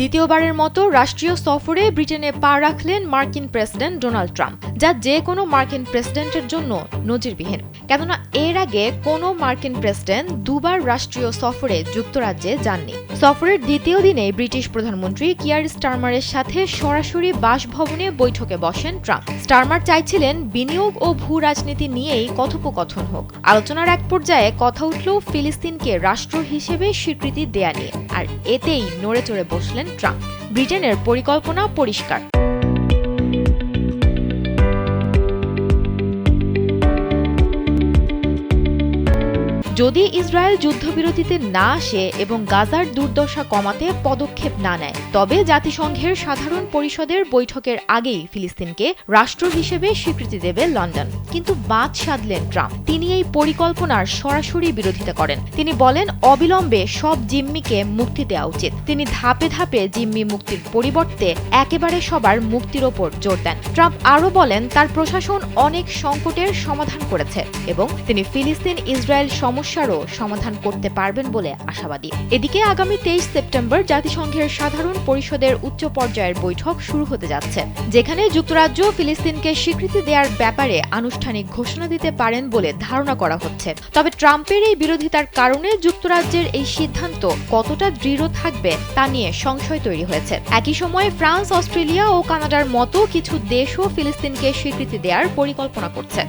দ্বিতীয়বারের মতো রাষ্ট্রীয় সফরে ব্রিটেনে পা রাখলেন মার্কিন প্রেসিডেন্ট ডোনাল্ড ট্রাম্প, যা যে কোনো মার্কিন প্রেসিডেন্টের জন্য নজিরবিহীন। কেননা এর আগে কোনো মার্কিন প্রেসিডেন্ট দুবার রাষ্ট্রীয় সফরে যুক্তরাজ্যে যাননি। সফরের দ্বিতীয় দিনে ব্রিটিশ প্রধানমন্ত্রী কিয়ার স্টারমারের সাথে সরাসরি বাসভবনে বৈঠকে বসেন ট্রাম্প। স্টারমার চাইছিলেন বিনিয়োগ ও ভূ রাজনীতি নিয়েই কথোপকথন হোক। আলোচনার এক পর্যায়ে কথা উঠল ফিলিস্তিনকে রাষ্ট্র হিসেবে স্বীকৃতি দেয়া নিয়ে, আর এতেই নড়েচড়ে বসলেন ট্রাম্প। ব্রিটেনের পরিকল্পনা পরিষ্কার। যদি ইসরায়েল যুদ্ধবিরতিতে না আসে এবং গাজার দুর্দশা কমাতে পদক্ষেপ না নেয়, তবে জাতিসংঘের সাধারণ পরিষদের বৈঠকের আগেই ফিলিস্তিনকে রাষ্ট্র হিসেবে স্বীকৃতি দেবে লন্ডন। কিন্তু বাদ সাধলেন ট্রাম্প। তিনি এই পরিকল্পনার সরাসরি বিরোধিতা করেন। তিনি বলেন, অবিলম্বে সব জিম্মিকে মুক্তি দেওয়া উচিত। তিনি ধাপে ধাপে জিম্মি মুক্তির পরিবর্তে একেবারে সবার মুক্তির ওপর জোর দেন। ট্রাম্প আরও বলেন, তার প্রশাসন অনেক সংকটের সমাধান করেছে এবং তিনি ফিলিস্তিন ইসরায়েল সমস্যারও সমাধান করতে পারবেন বলে আশাবাদী। এদিকে আগামী 23 সেপ্টেম্বর জাতিসংঘের সাধারণ পরিষদের উচ্চ পর্যায়ের বৈঠক শুরু হতে যাচ্ছে, যেখানে যুক্তরাজ্য ফিলিস্তিনকে স্বীকৃতি দেওয়ার ব্যাপারে আনুষ্ঠানিক ঘোষণা দিতে পারেন বলে ধারণা করা হচ্ছে। তবে ট্রাম্পের এই বিরোধিতার কারণে যুক্তরাজ্যের এই সিদ্ধান্ত কতটা দৃঢ় থাকবে তা নিয়ে সংশয় তৈরি হয়েছে। একই সময়ে ফ্রান্স, অস্ট্রেলিয়া ও কানাডার মতো কিছু দেশও ফিলিস্তিনকে স্বীকৃতি দেওয়ার পরিকল্পনা করছে।